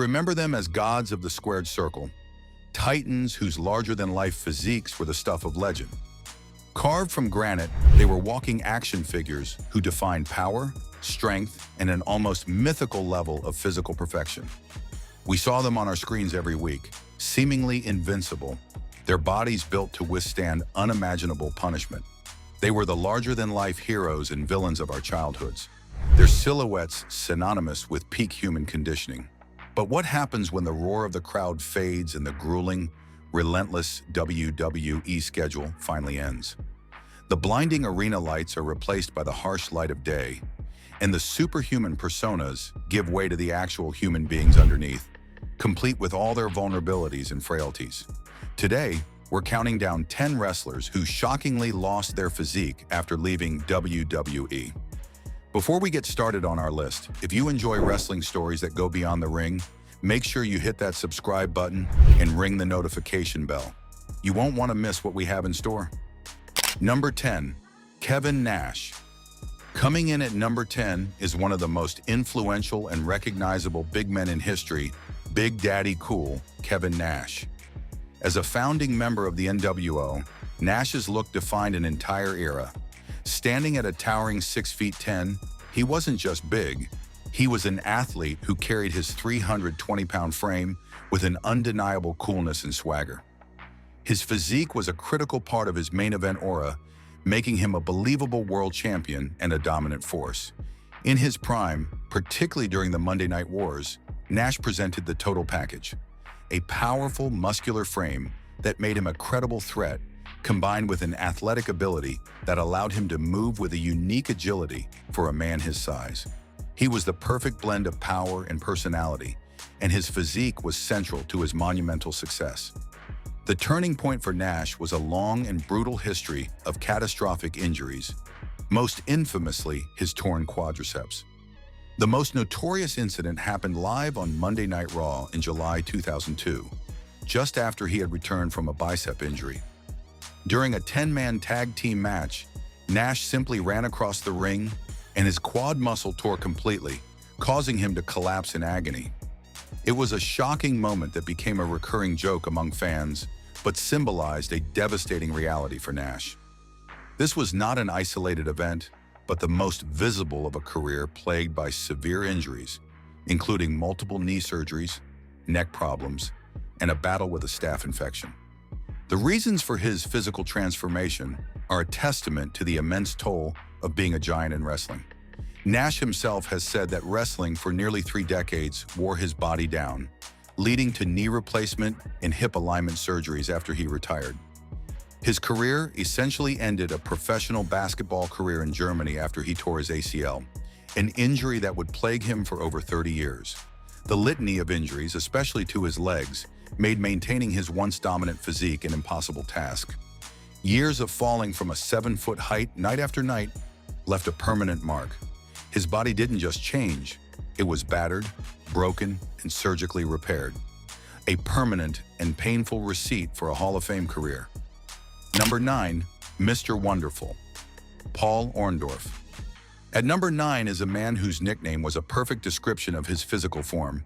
remember them as gods of the squared circle, titans whose larger-than-life physiques were the stuff of legend. Carved from granite, they were walking action figures who defined power, strength, and an almost mythical level of physical perfection. We saw them on our screens every week, seemingly invincible, their bodies built to withstand unimaginable punishment. They were the larger-than-life heroes and villains of our childhoods, their silhouettes synonymous with peak human conditioning. But what happens when the roar of the crowd fades and the grueling, relentless WWE schedule finally ends? The blinding arena lights are replaced by the harsh light of day, and the superhuman personas give way to the actual human beings underneath, complete with all their vulnerabilities and frailties. Today, we're counting down 10 wrestlers who shockingly lost their physique after leaving WWE. Before we get started on our list, if you enjoy wrestling stories that go beyond the ring, make sure you hit that subscribe button and ring the notification bell. You won't want to miss what we have in store. Number 10, Kevin Nash. Coming in at number 10 is one of the most influential and recognizable big men in history, Big Daddy Cool, Kevin Nash. As a founding member of the NWO, Nash's look defined an entire era. Standing at a towering 6'10", he wasn't just big. He was an athlete who carried his 320-pound frame with an undeniable coolness and swagger. His physique was a critical part of his main event aura, making him a believable world champion and a dominant force. In his prime, particularly during the Monday Night Wars, Nash presented the total package. A powerful, muscular frame that made him a credible threat, combined with an athletic ability that allowed him to move with a unique agility for a man his size. He was the perfect blend of power and personality, and his physique was central to his monumental success. The turning point for Nash was a long and brutal history of catastrophic injuries, most infamously his torn quadriceps. The most notorious incident happened live on Monday Night Raw in July 2002, just after he had returned from a bicep injury. During a 10-man tag team match, Nash simply ran across the ring and his quad muscle tore completely, causing him to collapse in agony. It was a shocking moment that became a recurring joke among fans, but symbolized a devastating reality for Nash. This was not an isolated event, but the most visible of a career plagued by severe injuries, including multiple knee surgeries, neck problems, and a battle with a staph infection. The reasons for his physical transformation are a testament to the immense toll of being a giant in wrestling. Nash himself has said that wrestling for nearly 3 decades wore his body down, leading to knee replacement and hip alignment surgeries after he retired. His career essentially ended a professional basketball career in Germany after he tore his ACL, an injury that would plague him for over 30 years. The litany of injuries, especially to his legs, made maintaining his once dominant physique an impossible task. Years of falling from a 7-foot height night after night left a permanent mark. His body didn't just change, it was battered, broken, and surgically repaired. A permanent and painful receipt for a Hall of Fame career. Number 9, Mr. Wonderful, Paul Orndorff. At number 9 is a man whose nickname was a perfect description of his physical form,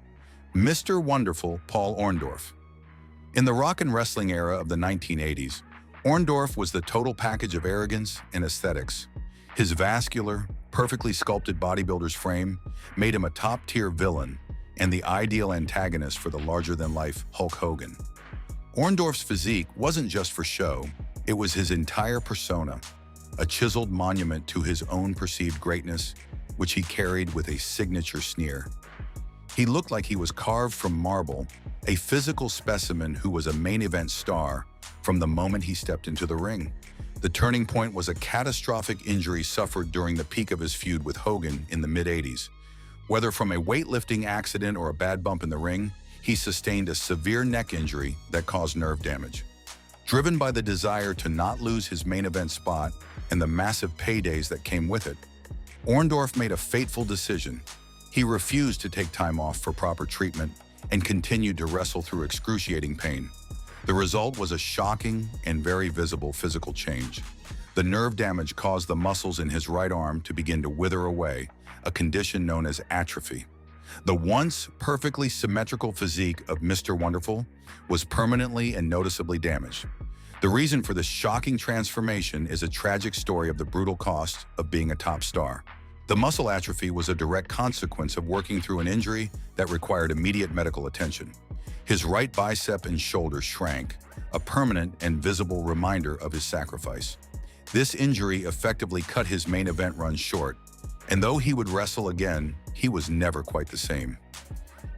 Mr. Wonderful Paul Orndorff. In the rock and wrestling era of the 1980s, Orndorff was the total package of arrogance and aesthetics. His vascular, perfectly sculpted bodybuilder's frame made him a top-tier villain and the ideal antagonist for the larger-than-life Hulk Hogan. Orndorff's physique wasn't just for show, it was his entire persona, a chiseled monument to his own perceived greatness, which he carried with a signature sneer. He looked like he was carved from marble, a physical specimen who was a main event star from the moment he stepped into the ring. The turning point was a catastrophic injury suffered during the peak of his feud with Hogan in the mid-80s. Whether from a weightlifting accident or a bad bump in the ring, he sustained a severe neck injury that caused nerve damage. Driven by the desire to not lose his main event spot and the massive paydays that came with it, Orndorff made a fateful decision. He refused to take time off for proper treatment and continued to wrestle through excruciating pain. The result was a shocking and very visible physical change. The nerve damage caused the muscles in his right arm to begin to wither away, a condition known as atrophy. The once perfectly symmetrical physique of Mr. Wonderful was permanently and noticeably damaged. The reason for this shocking transformation is a tragic story of the brutal cost of being a top star. The muscle atrophy was a direct consequence of working through an injury that required immediate medical attention. His right bicep and shoulder shrank, a permanent and visible reminder of his sacrifice. This injury effectively cut his main event run short, and though he would wrestle again, he was never quite the same.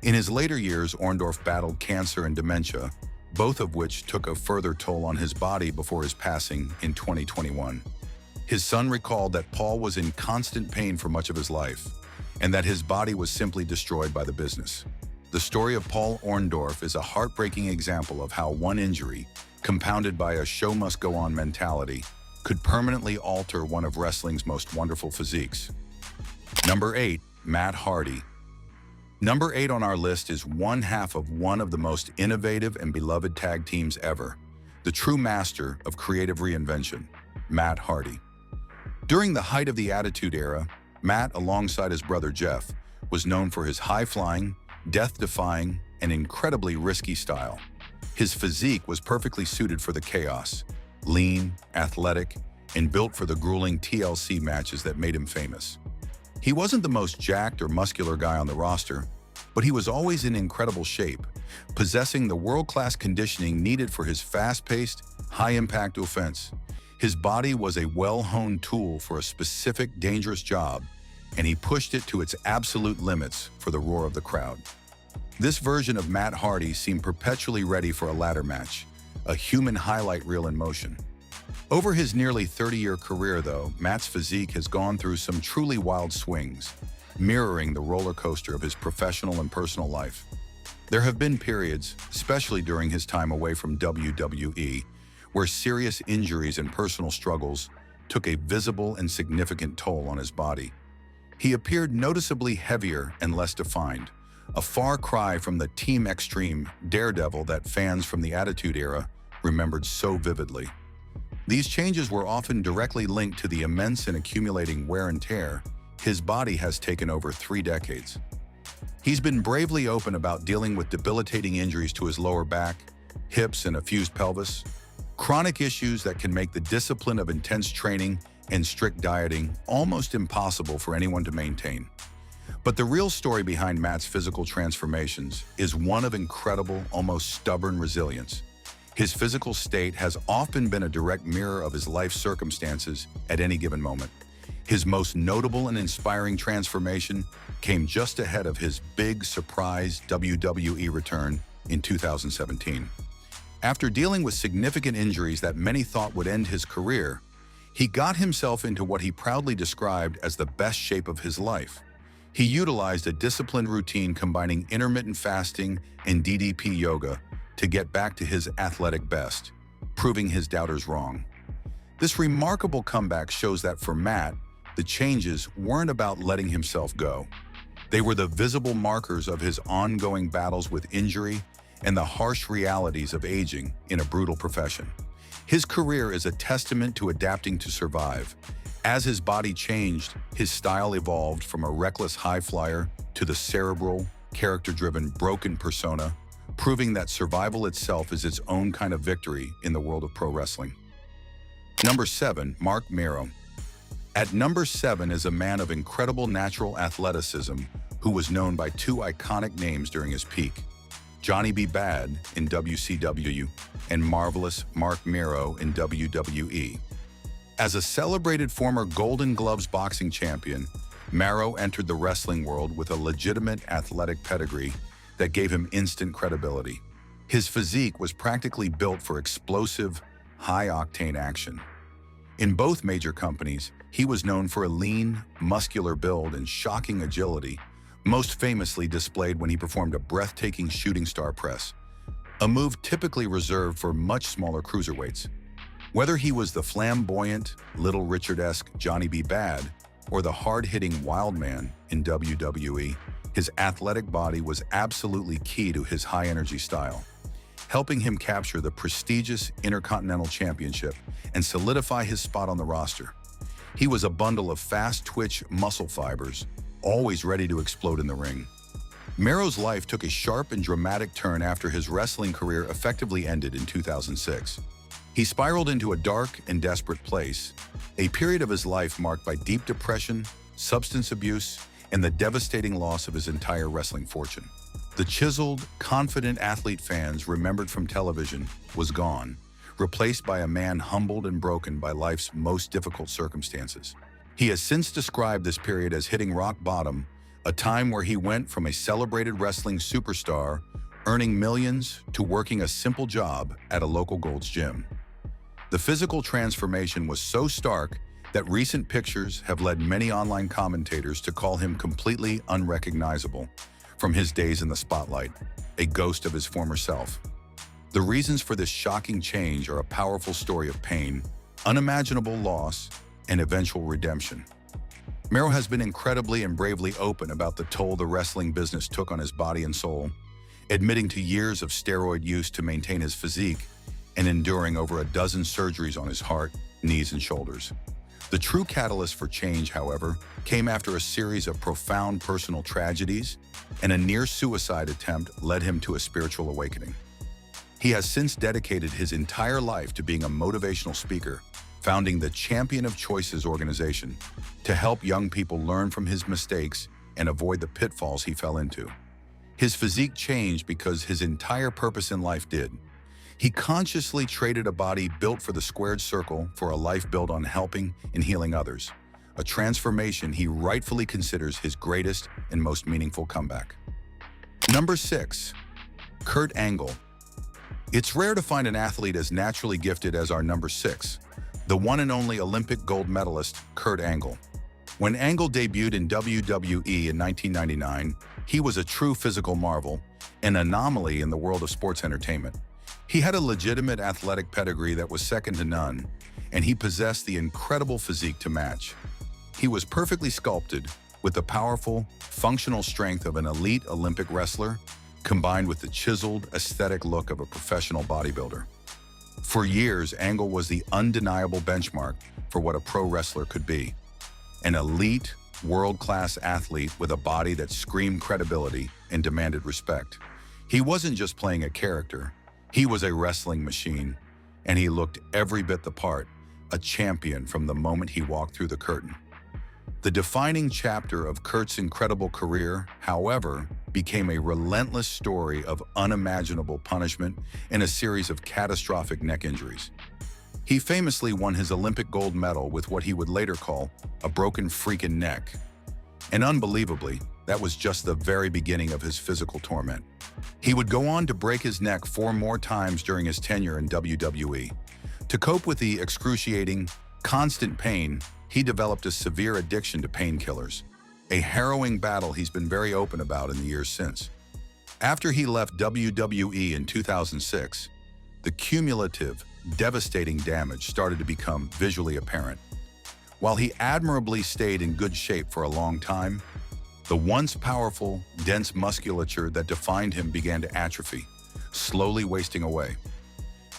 In his later years, Orndorff battled cancer and dementia, both of which took a further toll on his body before his passing in 2021. His son recalled that Paul was in constant pain for much of his life, and that his body was simply destroyed by the business. The story of Paul Orndorff is a heartbreaking example of how one injury, compounded by a show-must-go-on mentality, could permanently alter one of wrestling's most wonderful physiques. Number 8. Matt Hardy. Number 8 on our list is one half of one of the most innovative and beloved tag teams ever, the true master of creative reinvention, Matt Hardy. During the height of the Attitude Era, Matt, alongside his brother Jeff, was known for his high-flying, death-defying, and incredibly risky style. His physique was perfectly suited for the chaos, lean, athletic, and built for the grueling TLC matches that made him famous. He wasn't the most jacked or muscular guy on the roster, but he was always in incredible shape, possessing the world-class conditioning needed for his fast-paced, high-impact offense. His body was a well-honed tool for a specific, dangerous job, and he pushed it to its absolute limits for the roar of the crowd. This version of Matt Hardy seemed perpetually ready for a ladder match, a human highlight reel in motion. Over his nearly 30-year career, though, Matt's physique has gone through some truly wild swings, mirroring the roller coaster of his professional and personal life. There have been periods, especially during his time away from WWE, where serious injuries and personal struggles took a visible and significant toll on his body. He appeared noticeably heavier and less defined, a far cry from the Team Extreme Daredevil that fans from the Attitude Era remembered so vividly. These changes were often directly linked to the immense and accumulating wear and tear his body has taken over 3 decades. He's been bravely open about dealing with debilitating injuries to his lower back, hips, and a fused pelvis, chronic issues that can make the discipline of intense training and strict dieting almost impossible for anyone to maintain. But the real story behind Matt's physical transformations is one of incredible, almost stubborn resilience. His physical state has often been a direct mirror of his life circumstances at any given moment. His most notable and inspiring transformation came just ahead of his big surprise WWE return in 2017. After dealing with significant injuries that many thought would end his career, he got himself into what he proudly described as the best shape of his life. He utilized a disciplined routine combining intermittent fasting and DDP yoga to get back to his athletic best, proving his doubters wrong. This remarkable comeback shows that for Matt, the changes weren't about letting himself go. They were the visible markers of his ongoing battles with injury and the harsh realities of aging in a brutal profession. His career is a testament to adapting to survive. As his body changed, his style evolved from a reckless high flyer to the cerebral, character-driven, broken persona, proving that survival itself is its own kind of victory in the world of pro wrestling. Number 7. Marc Mero. At number 7 is a man of incredible natural athleticism who was known by 2 iconic names during his peak: Johnny B. Bad in WCW and Marvelous Marc Mero in WWE. As a celebrated former Golden Gloves boxing champion, Mero entered the wrestling world with a legitimate athletic pedigree that gave him instant credibility. His physique was practically built for explosive, high-octane action. In both major companies, he was known for a lean, muscular build and shocking agility, most famously displayed when he performed a breathtaking shooting star press, a move typically reserved for much smaller cruiserweights. Whether he was the flamboyant, Little Richard-esque Johnny B. Bad or the hard-hitting Wild Man in WWE, his athletic body was absolutely key to his high-energy style, helping him capture the prestigious Intercontinental Championship and solidify his spot on the roster. He was a bundle of fast-twitch muscle fibers, always ready to explode in the ring. Mero's life took a sharp and dramatic turn after his wrestling career effectively ended in 2006. He spiraled into a dark and desperate place, a period of his life marked by deep depression, substance abuse, and the devastating loss of his entire wrestling fortune. The chiseled, confident athlete fans remembered from television was gone, replaced by a man humbled and broken by life's most difficult circumstances. He has since described this period as hitting rock bottom, a time where he went from a celebrated wrestling superstar, earning millions, to working a simple job at a local Gold's Gym. The physical transformation was so stark that recent pictures have led many online commentators to call him completely unrecognizable from his days in the spotlight, a ghost of his former self. The reasons for this shocking change are a powerful story of pain, unimaginable loss, and eventual redemption. Mero has been incredibly and bravely open about the toll the wrestling business took on his body and soul, admitting to years of steroid use to maintain his physique and enduring over a dozen surgeries on his heart, knees, and shoulders. The true catalyst for change, however, came after a series of profound personal tragedies, and a near-suicide attempt led him to a spiritual awakening. He has since dedicated his entire life to being a motivational speaker, founding the Champion of Choices organization to help young people learn from his mistakes and avoid the pitfalls he fell into. His physique changed because his entire purpose in life did. He consciously traded a body built for the squared circle for a life built on helping and healing others, a transformation he rightfully considers his greatest and most meaningful comeback. Number 6. Kurt Angle. It's rare to find an athlete as naturally gifted as our number 6, the one and only Olympic gold medalist, Kurt Angle. When Angle debuted in WWE in 1999, he was a true physical marvel, an anomaly in the world of sports entertainment. He had a legitimate athletic pedigree that was second to none, and he possessed the incredible physique to match. He was perfectly sculpted, with the powerful, functional strength of an elite Olympic wrestler, combined with the chiseled, aesthetic look of a professional bodybuilder. For years, Angle was the undeniable benchmark for what a pro wrestler could be. An elite, world-class athlete with a body that screamed credibility and demanded respect. He wasn't just playing a character. He was a wrestling machine, and he looked every bit the part, a champion from the moment he walked through the curtain. The defining chapter of Kurt's incredible career, however, became a relentless story of unimaginable punishment and a series of catastrophic neck injuries. He famously won his Olympic gold medal with what he would later call a broken freaking neck. And unbelievably, that was just the very beginning of his physical torment. He would go on to break his neck 4 more times during his tenure in WWE. To cope with the excruciating, constant pain, he developed a severe addiction to painkillers, a harrowing battle he's been very open about in the years since. After he left WWE in 2006, the cumulative, devastating damage started to become visually apparent. While he admirably stayed in good shape for a long time, the once powerful, dense musculature that defined him began to atrophy, slowly wasting away.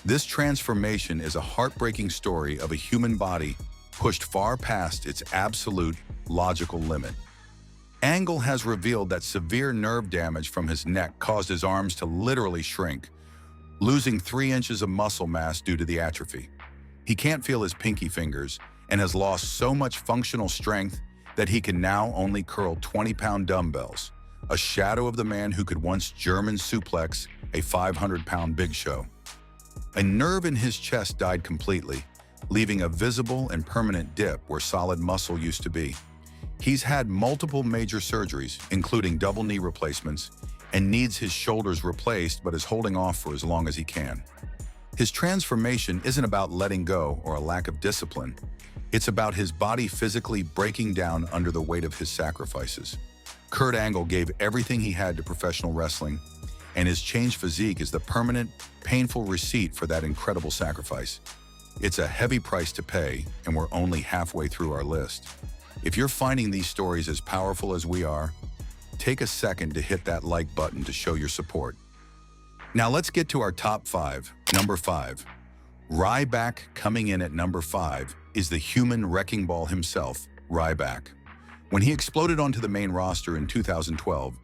This transformation is a heartbreaking story of a human body pushed far past its absolute, logical limit. Angle has revealed that severe nerve damage from his neck caused his arms to literally shrink, losing 3 inches of muscle mass due to the atrophy. He can't feel his pinky fingers and has lost so much functional strength that he can now only curl 20-pound dumbbells, a shadow of the man who could once German suplex a 500-pound Big Show. A nerve in his chest died completely, leaving a visible and permanent dip where solid muscle used to be. He's had multiple major surgeries, including double knee replacements, and needs his shoulders replaced but is holding off for as long as he can. His transformation isn't about letting go or a lack of discipline. It's about his body physically breaking down under the weight of his sacrifices. Kurt Angle gave everything he had to professional wrestling, and his changed physique is the permanent, painful receipt for that incredible sacrifice. It's a heavy price to pay, and we're only halfway through our list. If you're finding these stories as powerful as we are, take a second to hit that like button to show your support. Now let's get to our top 5. Number 5. Ryback. Coming in at number 5 is the human wrecking ball himself, Ryback. When he exploded onto the main roster in 2012,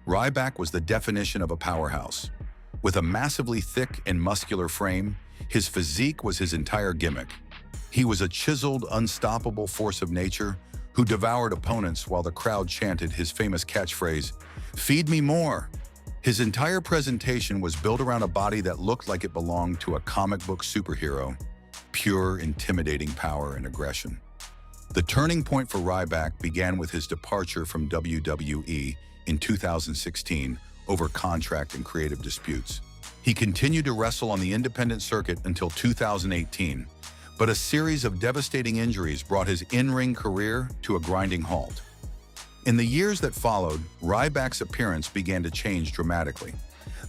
Ryback was the definition of a powerhouse. With a massively thick and muscular frame, his physique was his entire gimmick. He was a chiseled, unstoppable force of nature who devoured opponents while the crowd chanted his famous catchphrase, "Feed me more." His entire presentation was built around a body that looked like it belonged to a comic book superhero, pure, intimidating power and aggression. The turning point for Ryback began with his departure from WWE in 2016 over contract and creative disputes. He continued to wrestle on the independent circuit until 2018, but a series of devastating injuries brought his in-ring career to a grinding halt. In the years that followed, Ryback's appearance began to change dramatically.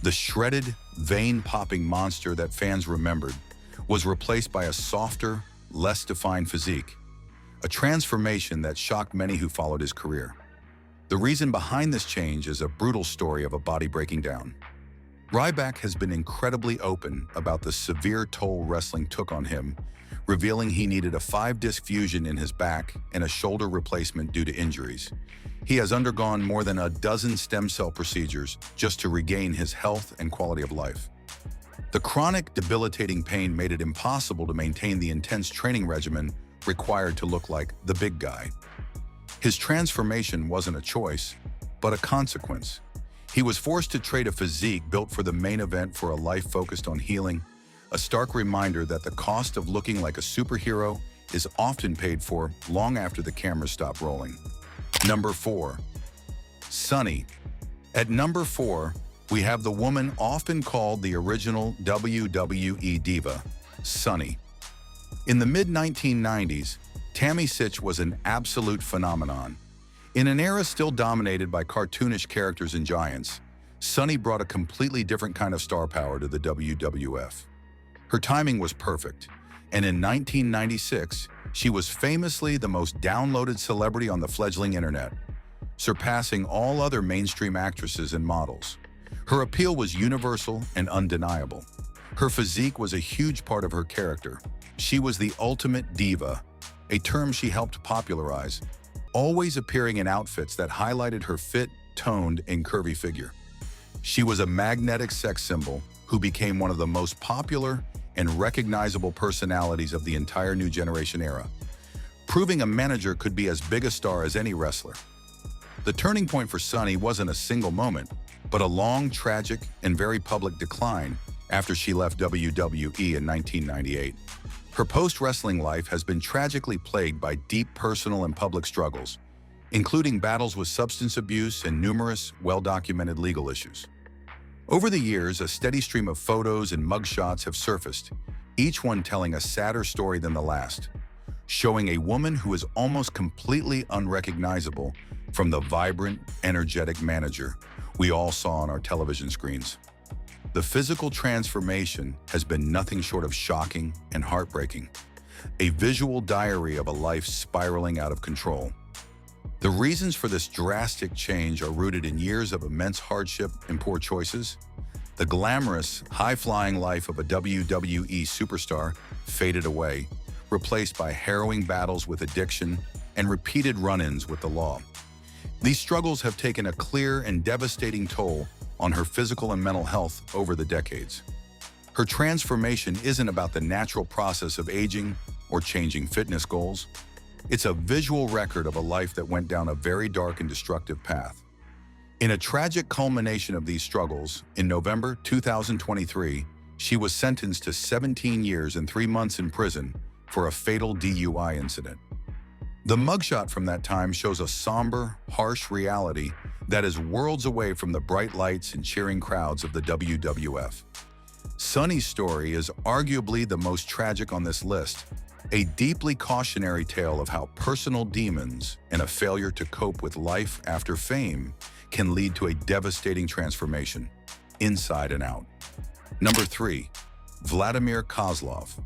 The shredded, vein-popping monster that fans remembered was replaced by a softer, less defined physique, a transformation that shocked many who followed his career. The reason behind this change is a brutal story of a body breaking down. Ryback has been incredibly open about the severe toll wrestling took on him, revealing he needed a 5-disc fusion in his back and a shoulder replacement due to injuries. He has undergone more than a dozen stem cell procedures just to regain his health and quality of life. The chronic, debilitating pain made it impossible to maintain the intense training regimen required to look like the big guy. His transformation wasn't a choice, but a consequence. He was forced to trade a physique built for the main event for a life focused on healing, a stark reminder that the cost of looking like a superhero is often paid for long after the cameras stop rolling. Number 4. Sunny. At number 4, we have the woman often called the original WWE diva, Sunny. In the mid-1990s, Tammy Sytch was an absolute phenomenon. In an era still dominated by cartoonish characters and giants, Sunny brought a completely different kind of star power to the WWF. Her timing was perfect, and in 1996, she was famously the most downloaded celebrity on the fledgling internet, surpassing all other mainstream actresses and models. Her appeal was universal and undeniable. Her physique was a huge part of her character. She was the ultimate diva, a term she helped popularize, always appearing in outfits that highlighted her fit, toned, and curvy figure. She was a magnetic sex symbol who became one of the most popular and recognizable personalities of the entire new generation era, proving a manager could be as big a star as any wrestler. The turning point for Sunny wasn't a single moment, but a long, tragic, and very public decline after she left WWE in 1998. Her post-wrestling life has been tragically plagued by deep personal and public struggles, including battles with substance abuse and numerous, well-documented legal issues. Over the years, a steady stream of photos and mugshots have surfaced, each one telling a sadder story than the last, showing a woman who is almost completely unrecognizable from the vibrant, energetic manager we all saw on our television screens. The physical transformation has been nothing short of shocking and heartbreaking, a visual diary of a life spiraling out of control. The reasons for this drastic change are rooted in years of immense hardship and poor choices. The glamorous, high-flying life of a WWE superstar faded away, replaced by harrowing battles with addiction and repeated run-ins with the law. These struggles have taken a clear and devastating toll on her physical and mental health over the decades. Her transformation isn't about the natural process of aging or changing fitness goals. It's a visual record of a life that went down a very dark and destructive path. In a tragic culmination of these struggles, in November 2023, she was sentenced to 17 years and 3 months in prison for a fatal DUI incident. The mugshot from that time shows a somber, harsh reality that is worlds away from the bright lights and cheering crowds of the WWF. Sunny's story is arguably the most tragic on this list, a deeply cautionary tale of how personal demons and a failure to cope with life after fame can lead to a devastating transformation, inside and out. Number 3. Vladimir Kozlov.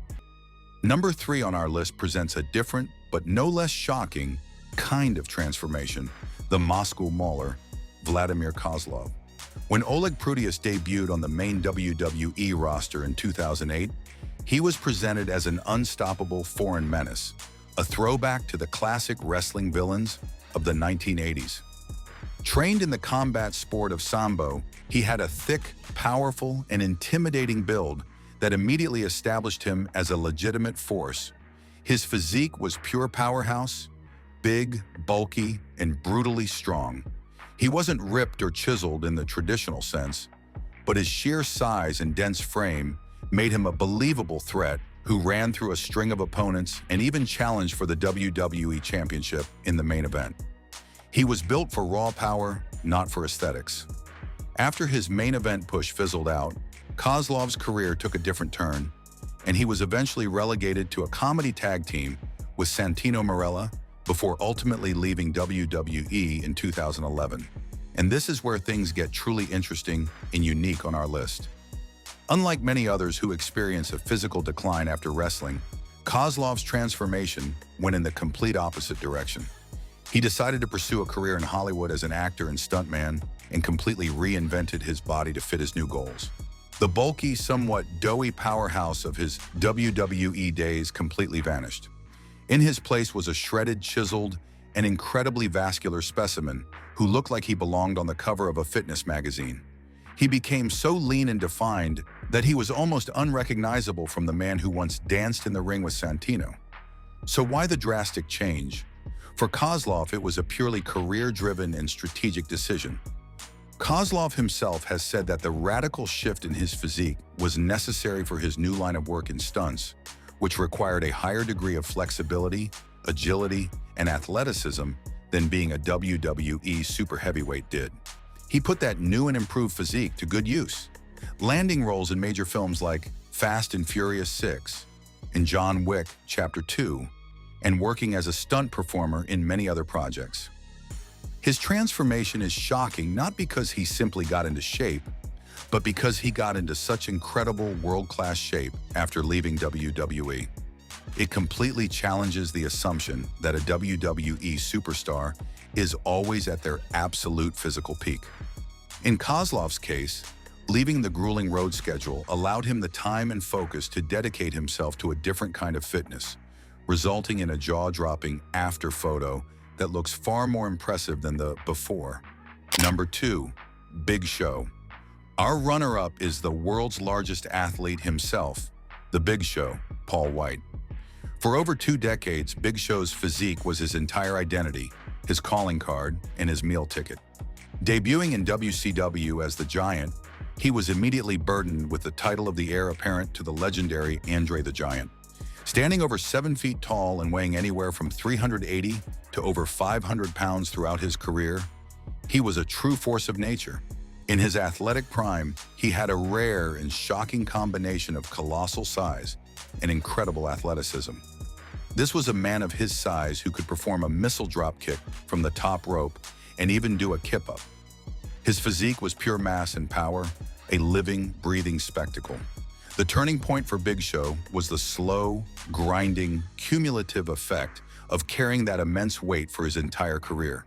Number 3 on our list presents a different, but no less shocking, kind of transformation, the Moscow Mauler, Vladimir Kozlov. When Oleg Prudius debuted on the main WWE roster in 2008, he was presented as an unstoppable foreign menace, a throwback to the classic wrestling villains of the 1980s. Trained in the combat sport of Sambo, he had a thick, powerful, and intimidating build that immediately established him as a legitimate force. His physique was pure powerhouse, big, bulky, and brutally strong. He wasn't ripped or chiseled in the traditional sense, but his sheer size and dense frame made him a believable threat who ran through a string of opponents and even challenged for the WWE Championship in the main event. He was built for raw power, not for aesthetics. After his main event push fizzled out, Kozlov's career took a different turn, and he was eventually relegated to a comedy tag team with Santino Marella before ultimately leaving WWE in 2011. And this is where things get truly interesting and unique on our list. Unlike many others who experience a physical decline after wrestling, Kozlov's transformation went in the complete opposite direction. He decided to pursue a career in Hollywood as an actor and stuntman and completely reinvented his body to fit his new goals. The bulky, somewhat doughy powerhouse of his WWE days completely vanished. In his place was a shredded, chiseled, and incredibly vascular specimen who looked like he belonged on the cover of a fitness magazine. He became so lean and defined that he was almost unrecognizable from the man who once danced in the ring with Santino. So why the drastic change? For Kozlov, it was a purely career-driven and strategic decision. Kozlov himself has said that the radical shift in his physique was necessary for his new line of work in stunts, which required a higher degree of flexibility, agility, and athleticism than being a WWE super heavyweight did. He put that new and improved physique to good use, landing roles in major films like Fast and Furious 6 and John Wick Chapter 2, and working as a stunt performer in many other projects. His transformation is shocking not because he simply got into shape, but because he got into such incredible world-class shape after leaving WWE. It completely challenges the assumption that a WWE superstar is always at their absolute physical peak. In Kozlov's case, leaving the grueling road schedule allowed him the time and focus to dedicate himself to a different kind of fitness, resulting in a jaw-dropping after photo that looks far more impressive than the before. Number 2, Big Show. Our runner-up is the world's largest athlete himself, the Big Show, Paul White. For over 2 decades, Big Show's physique was his entire identity, his calling card, and his meal ticket. Debuting in WCW as the Giant, he was immediately burdened with the title of the heir apparent to the legendary Andre the Giant. Standing over 7 feet tall and weighing anywhere from 380 to over 500 pounds throughout his career, he was a true force of nature. In his athletic prime, he had a rare and shocking combination of colossal size and incredible athleticism. This was a man of his size who could perform a missile drop kick from the top rope and even do a kip-up. His physique was pure mass and power, a living, breathing spectacle. The turning point for Big Show was the slow, grinding, cumulative effect of carrying that immense weight for his entire career.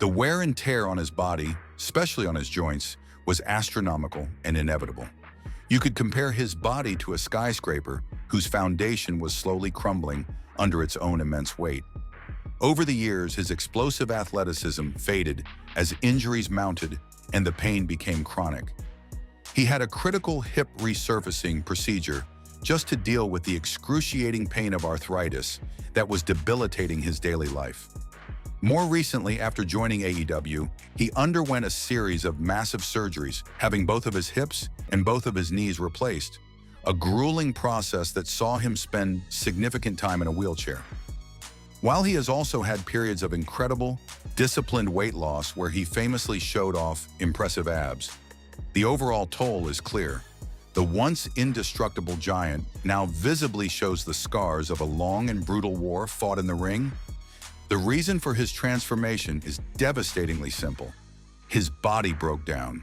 The wear and tear on his body, especially on his joints, was astronomical and inevitable. You could compare his body to a skyscraper whose foundation was slowly crumbling under its own immense weight. Over the years, his explosive athleticism faded as injuries mounted and the pain became chronic. He had a critical hip resurfacing procedure just to deal with the excruciating pain of arthritis that was debilitating his daily life. More recently, after joining AEW, he underwent a series of massive surgeries, having both of his hips and both of his knees replaced, a grueling process that saw him spend significant time in a wheelchair. While he has also had periods of incredible, disciplined weight loss where he famously showed off impressive abs, the overall toll is clear. The once indestructible Giant now visibly shows the scars of a long and brutal war fought in the ring. The reason for his transformation is devastatingly simple. His body broke down.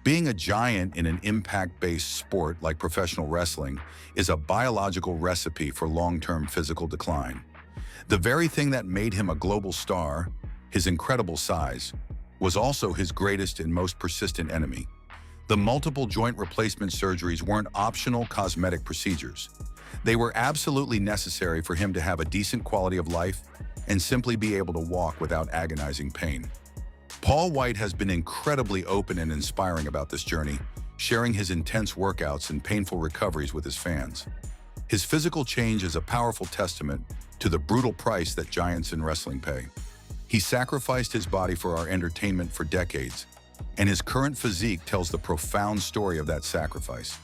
Being a giant in an impact-based sport like professional wrestling is a biological recipe for long-term physical decline. The very thing that made him a global star, his incredible size, was also his greatest and most persistent enemy. The multiple joint replacement surgeries weren't optional cosmetic procedures. They were absolutely necessary for him to have a decent quality of life and simply be able to walk without agonizing pain. Paul White has been incredibly open and inspiring about this journey, sharing his intense workouts and painful recoveries with his fans. His physical change is a powerful testament to the brutal price that giants in wrestling pay. He sacrificed his body for our entertainment for decades, and his current physique tells the profound story of that sacrifice.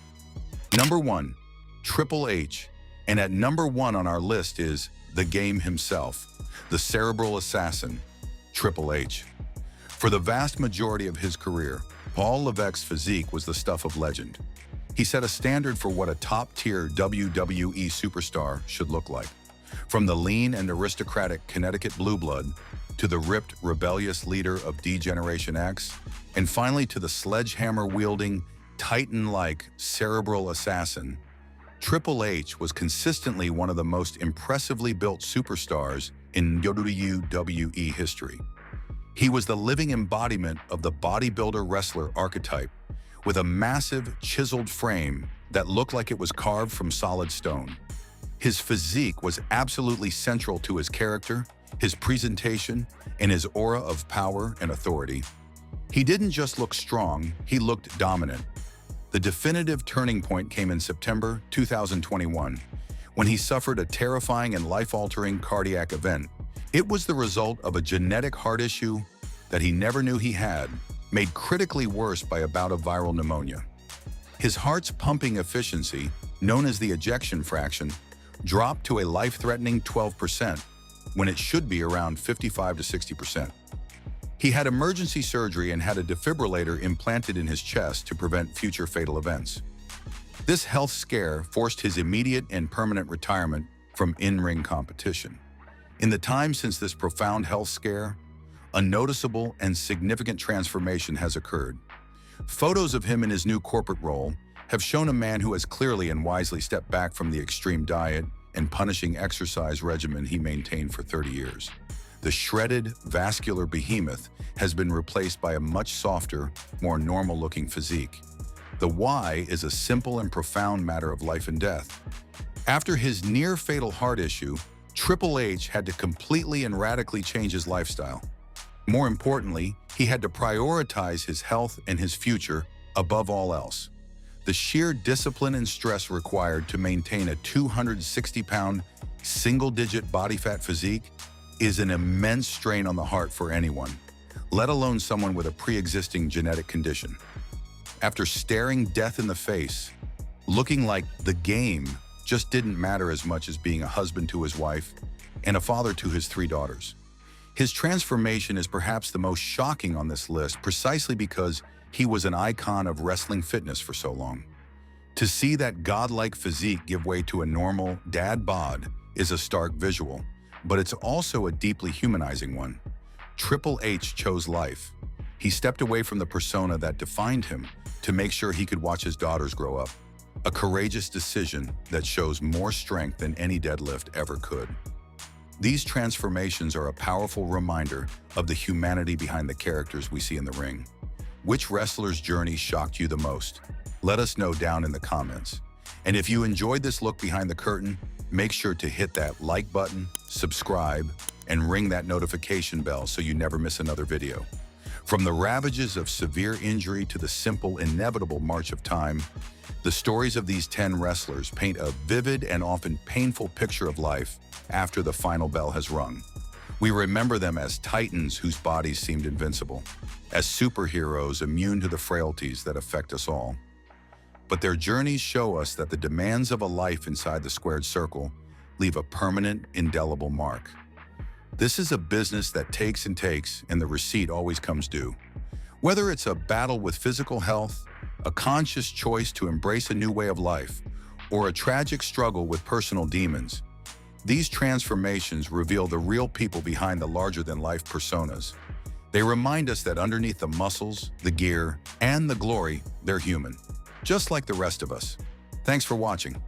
Number 1, Triple H. And at number 1 on our list is the Game himself, the cerebral assassin, Triple H. For the vast majority of his career, Paul Levesque's physique was the stuff of legend. He set a standard for what a top-tier WWE superstar should look like. From the lean and aristocratic Connecticut Blue Blood, to the ripped, rebellious leader of D-Generation X, and finally to the sledgehammer-wielding, Titan-like cerebral assassin, Triple H was consistently one of the most impressively built superstars in WWE history. He was the living embodiment of the bodybuilder-wrestler archetype, with a massive, chiseled frame that looked like it was carved from solid stone. His physique was absolutely central to his character, his presentation, and his aura of power and authority. He didn't just look strong, he looked dominant. The definitive turning point came in September 2021, when he suffered a terrifying and life-altering cardiac event. It was the result of a genetic heart issue that he never knew he had, made critically worse by a bout of viral pneumonia. His heart's pumping efficiency, known as the ejection fraction, dropped to a life-threatening 12%, when it should be around 55 to 60%. He had emergency surgery and had a defibrillator implanted in his chest to prevent future fatal events. This health scare forced his immediate and permanent retirement from in-ring competition. In the time since this profound health scare, a noticeable and significant transformation has occurred. Photos of him in his new corporate role have shown a man who has clearly and wisely stepped back from the extreme diet and punishing exercise regimen he maintained for 30 years. The shredded, vascular behemoth has been replaced by a much softer, more normal-looking physique. The why is a simple and profound matter of life and death. After his near-fatal heart issue, Triple H had to completely and radically change his lifestyle. More importantly, he had to prioritize his health and his future above all else. The sheer discipline and stress required to maintain a 260-pound, single-digit body fat physique is an immense strain on the heart for anyone, let alone someone with a pre-existing genetic condition. After staring death in the face, looking like the Game just didn't matter as much as being a husband to his wife and a father to his 3 daughters. His transformation is perhaps the most shocking on this list precisely because he was an icon of wrestling fitness for so long. To see that godlike physique give way to a normal dad bod is a stark visual, but it's also a deeply humanizing one. Triple H chose life. He stepped away from the persona that defined him to make sure he could watch his daughters grow up. A courageous decision that shows more strength than any deadlift ever could. These transformations are a powerful reminder of the humanity behind the characters we see in the ring. Which wrestler's journey shocked you the most? Let us know down in the comments. And if you enjoyed this look behind the curtain, make sure to hit that like button, subscribe, and ring that notification bell so you never miss another video. From the ravages of severe injury to the simple, inevitable march of time, the stories of these 10 wrestlers paint a vivid and often painful picture of life after the final bell has rung. We remember them as titans whose bodies seemed invincible, as superheroes immune to the frailties that affect us all. But their journeys show us that the demands of a life inside the squared circle leave a permanent, indelible mark. This is a business that takes and takes, and the receipt always comes due. Whether it's a battle with physical health, a conscious choice to embrace a new way of life, or a tragic struggle with personal demons, these transformations reveal the real people behind the larger-than-life personas. They remind us that underneath the muscles, the gear, and the glory, they're human, just like the rest of us. Thanks for watching.